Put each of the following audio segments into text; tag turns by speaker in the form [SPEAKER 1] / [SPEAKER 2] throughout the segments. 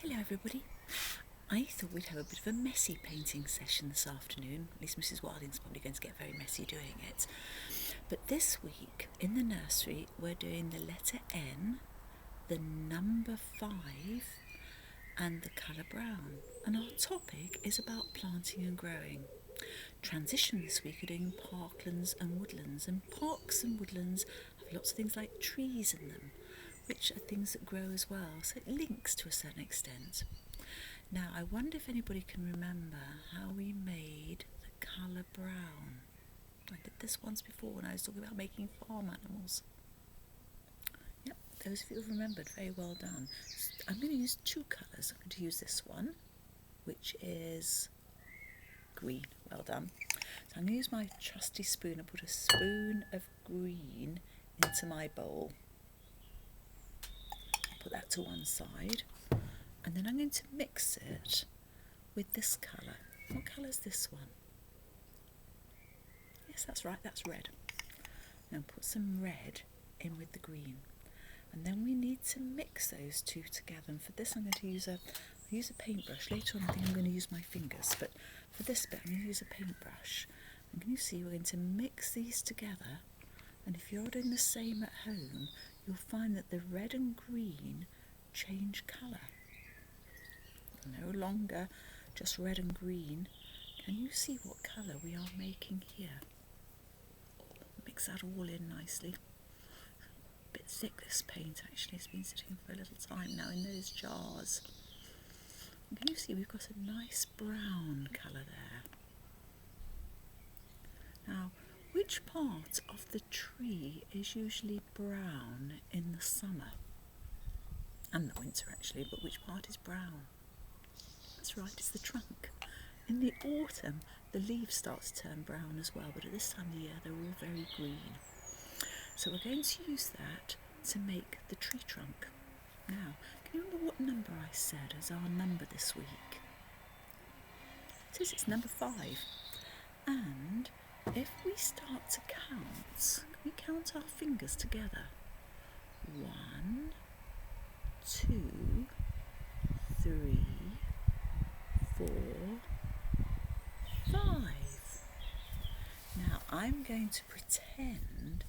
[SPEAKER 1] Hello everybody. I thought we'd have a bit of a messy painting session this afternoon. At least Mrs. Wilding's probably going to get very messy doing it. But this week in the nursery we're doing the letter N, the number 5 and the colour brown. And our topic is about planting and growing. Transition this week are doing parklands and woodlands, and parks and woodlands have lots of things like trees in them, which are things that grow as well, so it links to a certain extent. Now I wonder if anybody can remember how we made the colour brown. I did this once before when I was talking about making farm animals. Yep, those of you who remembered, very well done. I'm going to use two colours. I'm going to use this one, which is green. Well done. So I'm going to use my trusty spoon and put a spoon of green into my bowl. Put that to one side, and then I'm going to mix it with this colour. What colour is this one? Yes, that's right, that's red. Now put some red in with the green, and then we need to mix those two together. And for this I'm going to use a paintbrush. Later on I think I'm going to use my fingers, but for this bit I'm going to use a paintbrush. And can you see we're going to mix these together, and if you're doing the same at home you'll find that the red and green change colour. No longer just red and green. Can you see what colour we are making here? Mix that all in nicely. A bit thick this paint actually, it's been sitting for a little time now in those jars. And can you see we've got a nice brown colour there. Now, which part of the tree is usually brown in the summer? And the winter actually, but which part is brown? That's right, it's the trunk. In the autumn the leaves start to turn brown as well, but at this time of the year they're all very green. So we're going to use that to make the tree trunk. Now, can you remember what number I said as our number this week? It says it's number 5. And if we start to count, can we count our fingers together? 1, 2, 3, 4, 5. Now I'm going to pretend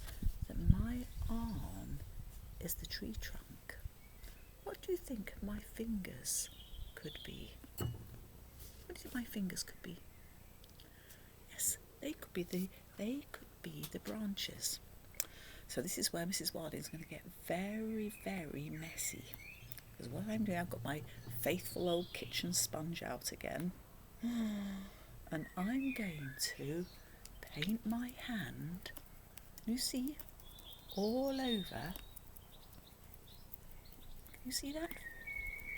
[SPEAKER 1] that my arm is the tree trunk. What do you think my fingers could be? What do you think my fingers could be? Yes, they could be the branches. So this is where Mrs. Wilding is going to get very, very messy. Because what I'm doing, I've got my faithful old kitchen sponge out again. And I'm going to paint my hand, you see, all over. Can you see that?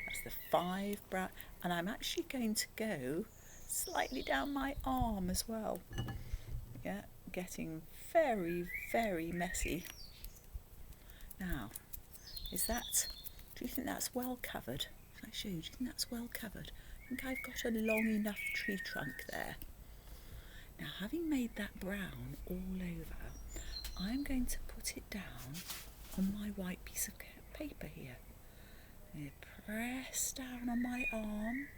[SPEAKER 1] That's the 5 brown, and I'm actually going to go slightly down my arm as well. Yeah, getting very, very messy. Now, do you think that's well covered? Shall I show you? Do you think that's well covered? I think I've got a long enough tree trunk there. Now, having made that brown all over, I'm going to put it down on my white piece of paper here. I'm going to press down on my arm.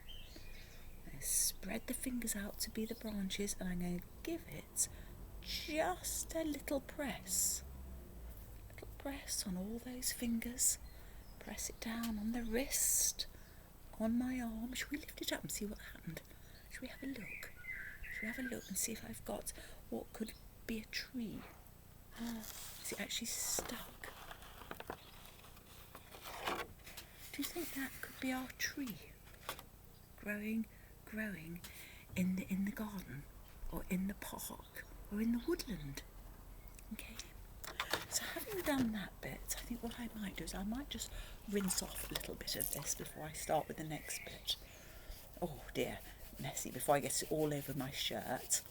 [SPEAKER 1] I'm going to spread the fingers out to be the branches, and I'm going to give it just a little press. Little press on all those fingers. Press it down on the wrist, on my arm. Shall we lift it up and see what happened? Shall we have a look? Shall we have a look and see if I've got what could be a tree? Is it actually stuck? Do you think that could be our tree? Growing in the garden, or in the park, or in the woodland. Okay. So having done that bit, I think what I might do is I might just rinse off a little bit of this before I start with the next bit. Oh dear, messy, before I get it all over my shirt.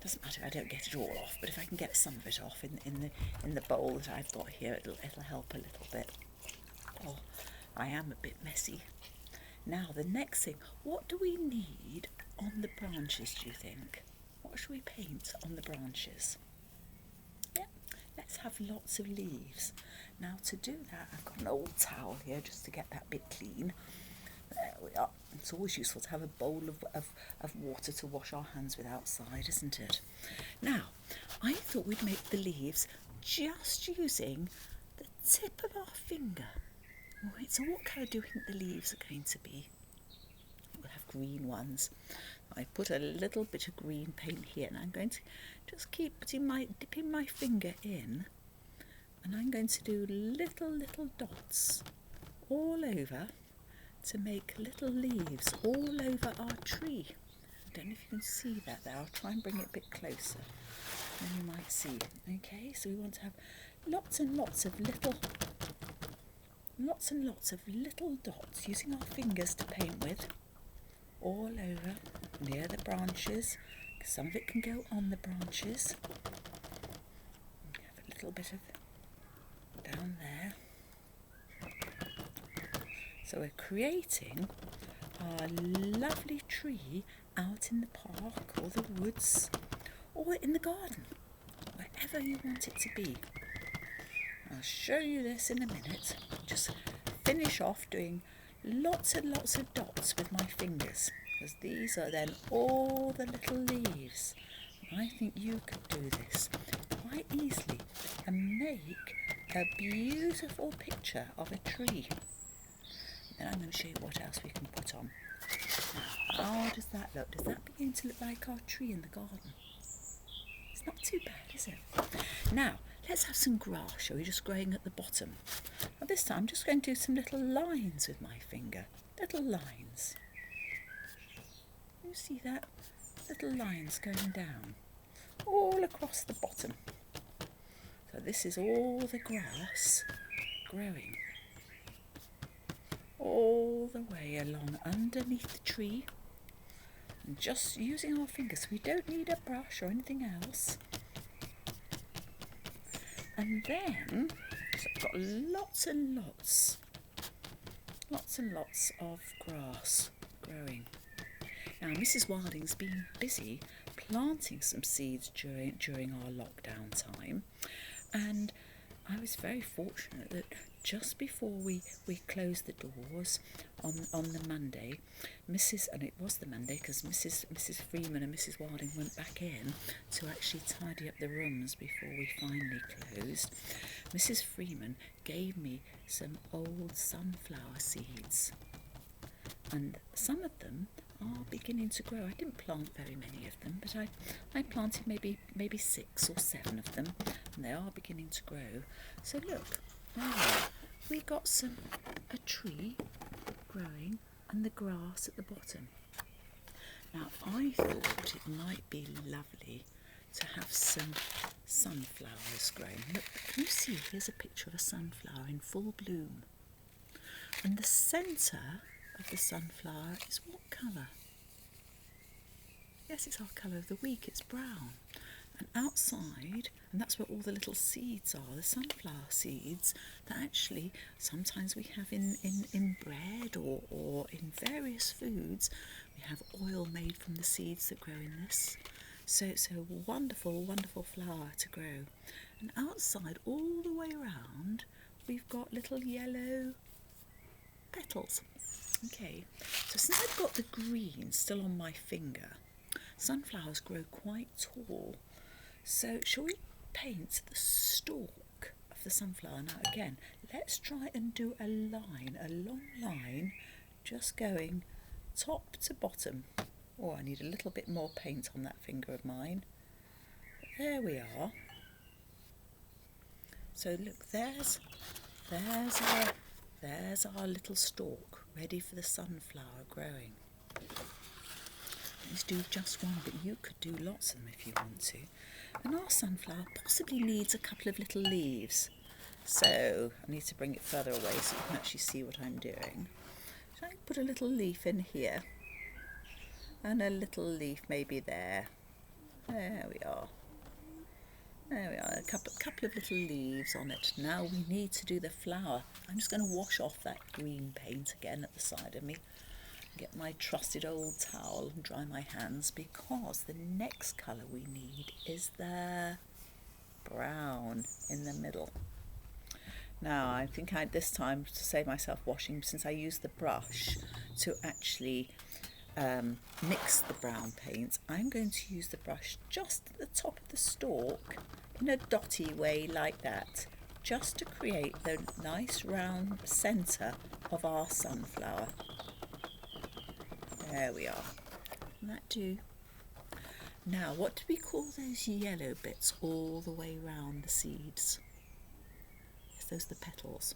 [SPEAKER 1] Doesn't matter, I don't get it all off, but if I can get some of it off in the bowl that I've got here, it'll help a little bit. Oh, I am a bit messy. Now the next thing, what do we need on the branches, do you think? What should we paint on the branches? Yeah, let's have lots of leaves. Now to do that, I've got an old towel here just to get that bit clean. There we are. It's always useful to have a bowl of water to wash our hands with outside, isn't it? Now, I thought we'd make the leaves just using the tip of our finger. Right, so what colour do we think the leaves are going to be? We'll have green ones. I put a little bit of green paint here, and I'm going to just keep dipping my finger in, and I'm going to do little dots all over to make little leaves all over our tree. I don't know if you can see that there. I'll try and bring it a bit closer, then you might see. Okay, so we want to have lots and lots of little dots using our fingers to paint with all over near the branches. Some of it can go on the branches. Have a little bit of down there. So we're creating our lovely tree out in the park or the woods or in the garden, wherever you want it to be. I'll show you this in a minute. Just finish off doing lots and lots of dots with my fingers, because these are then all the little leaves. I think you could do this quite easily and make a beautiful picture of a tree. Then I'm going to show you what else we can put on. Now, how does that look? Does that begin to look like our tree in the garden? It's not too bad, is it? Now, let's have some grass, shall we, just growing at the bottom. Now this time I'm just going to do some little lines with my finger. Little lines. You see that? Little lines going down all across the bottom. So this is all the grass growing all the way along underneath the tree, and just using our fingers. We don't need a brush or anything else. And then, so I've got lots and lots of grass growing. Now, Mrs. Wilding's been busy planting some seeds during our lockdown time, and I was very fortunate that just before we closed the doors on the Monday, and it was the Monday because Mrs. Freeman and Mrs. Wilding went back in to actually tidy up the rooms before we finally closed. Mrs. Freeman gave me some old sunflower seeds, and some of them are beginning to grow. I didn't plant very many of them, but I planted maybe 6 or 7 of them, and they are beginning to grow. So look, there we got a tree growing and the grass at the bottom. Now I thought it might be lovely to have some sunflowers growing. Look, can you see? Here's a picture of a sunflower in full bloom. And the centre of the sunflower is what colour? Yes, it's our colour of the week, it's brown. And outside, and that's where all the little seeds are, the sunflower seeds that actually sometimes we have in bread or in various foods. We have oil made from the seeds that grow in this. So it's a wonderful flower to grow. And outside, all the way around, we've got little yellow petals. Okay, so since I've got the green still on my finger, sunflowers grow quite tall. So shall we paint the stalk of the sunflower? Now again, let's try and do a long line, just going top to bottom. Oh, I need a little bit more paint on that finger of mine. There we are. So look, there's our little stalk, ready for the sunflower growing. Let's do just one, but you could do lots of them if you want to. And our sunflower possibly needs a couple of little leaves. So I need to bring it further away so you can actually see what I'm doing. So I put a little leaf in here, and a little leaf maybe there. There we are. There we are, a couple of little leaves on it. Now we need to do the flower. I'm just going to wash off that green paint again at the side of me. Get my trusted old towel and dry my hands, because the next colour we need is the brown in the middle. Now I think this time, to save myself washing, since I used the brush to actually mix the brown paint, I'm going to use the brush just at the top of the stalk in a dotty way like that, just to create the nice round centre of our sunflower. There we are. Doesn't that do? Now, what do we call those yellow bits all the way round the seeds? Yes, those are the petals.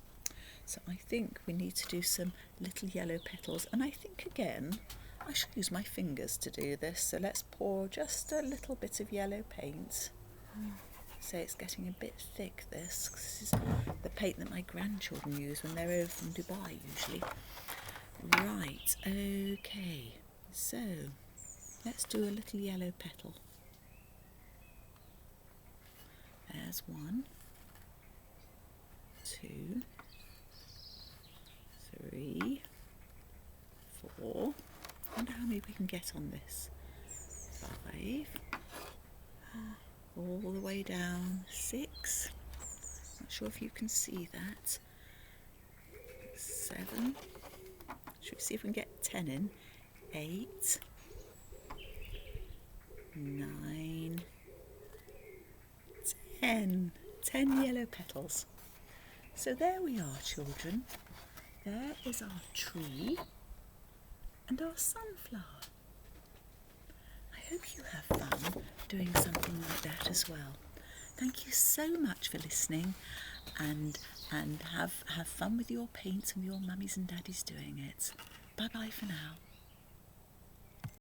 [SPEAKER 1] So I think we need to do some little yellow petals, and I think again I should use my fingers to do this. So let's pour just a little bit of yellow paint. Say it's getting a bit thick, this, 'cause this is the paint that my grandchildren use when they're over from Dubai usually. Right, okay, so let's do a little yellow petal. There's 1, 2, 3, 4. I wonder how many we can get on this. 5. All the way down. 6. Not sure if you can see that. 7. Should we see if we can get 10 in? 8. 9. 10. 10 yellow petals. So there we are, children. There is our tree and our sunflower. I hope you have fun doing something like that as well. Thank you so much for listening, and have fun with your paints and your mummies and daddies doing it. Bye bye for now.